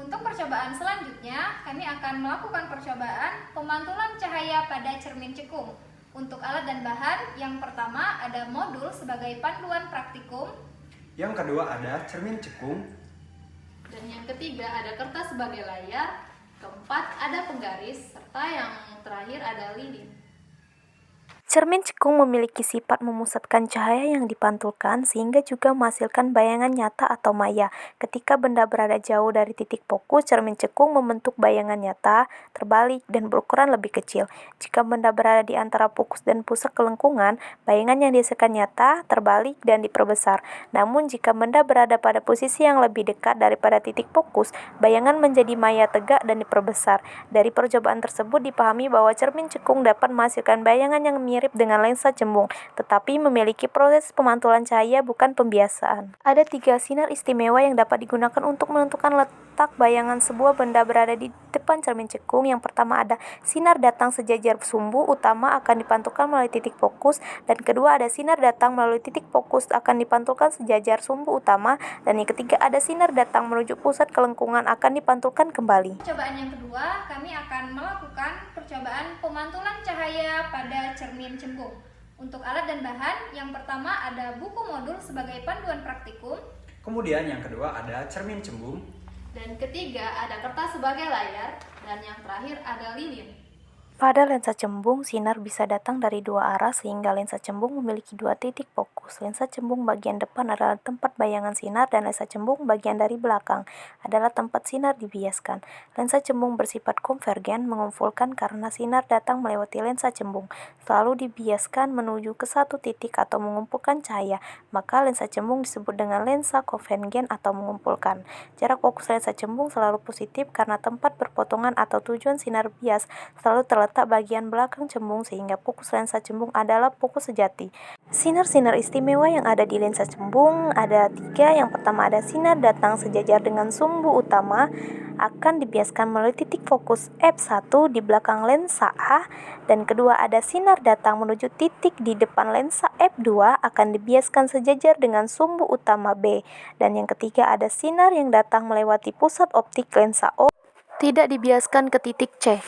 Untuk percobaan selanjutnya, kami akan melakukan percobaan pemantulan cahaya pada cermin cekung. Untuk alat dan bahan, yang pertama ada modul sebagai panduan praktikum. Yang kedua ada cermin cekung. Dan yang ketiga ada kertas sebagai layar. Keempat ada penggaris, serta yang terakhir ada lilin. Cermin cekung memiliki sifat memusatkan cahaya yang dipantulkan sehingga juga menghasilkan bayangan nyata atau maya. Ketika benda berada jauh dari titik fokus, cermin cekung membentuk bayangan nyata, terbalik, dan berukuran lebih kecil. Jika benda berada di antara fokus dan pusat kelengkungan, bayangan yang dihasilkan nyata, terbalik, dan diperbesar. Namun jika benda berada pada posisi yang lebih dekat daripada titik fokus, bayangan menjadi maya tegak dan diperbesar. Dari percobaan tersebut dipahami bahwa cermin cekung dapat menghasilkan bayangan yang mirip dengan lensa cembung, tetapi memiliki proses pemantulan cahaya bukan pembiasaan. Ada 3 sinar istimewa yang dapat digunakan untuk menentukan letak bayangan sebuah benda berada di depan cermin cekung. Yang pertama ada sinar datang sejajar sumbu utama akan dipantulkan melalui titik fokus, dan kedua ada sinar datang melalui titik fokus akan dipantulkan sejajar sumbu utama, dan yang ketiga ada sinar datang menuju pusat kelengkungan akan dipantulkan kembali. Percobaan yang kedua, kami akan melakukan percobaan pemantulan cahaya pada cermin cembung. Untuk alat dan bahan, yang pertama ada buku modul sebagai panduan praktikum. Kemudian yang kedua ada cermin cembung. Dan ketiga ada kertas sebagai layar. Dan yang terakhir ada lilin. Pada lensa cembung, sinar bisa datang dari 2 arah sehingga lensa cembung memiliki 2 titik fokus. Lensa cembung bagian depan adalah tempat bayangan sinar dan lensa cembung bagian dari belakang adalah tempat sinar dibiaskan. Lensa cembung bersifat konvergen, mengumpulkan karena sinar datang melewati lensa cembung, selalu dibiaskan menuju ke satu titik atau mengumpulkan cahaya, maka lensa cembung disebut dengan lensa konvergen atau mengumpulkan. Jarak fokus lensa cembung selalu positif karena tempat berpotongan atau tujuan sinar bias selalu terletak bagian belakang cembung sehingga fokus lensa cembung adalah fokus sejati. Sinar-sinar istimewa yang ada di lensa cembung ada 3. Yang pertama ada sinar datang sejajar dengan sumbu utama akan dibiaskan melalui titik fokus f1 di belakang lensa A, dan kedua ada sinar datang menuju titik di depan lensa f2 akan dibiaskan sejajar dengan sumbu utama B, dan yang ketiga ada sinar yang datang melewati pusat optik lensa O tidak dibiaskan ke titik C.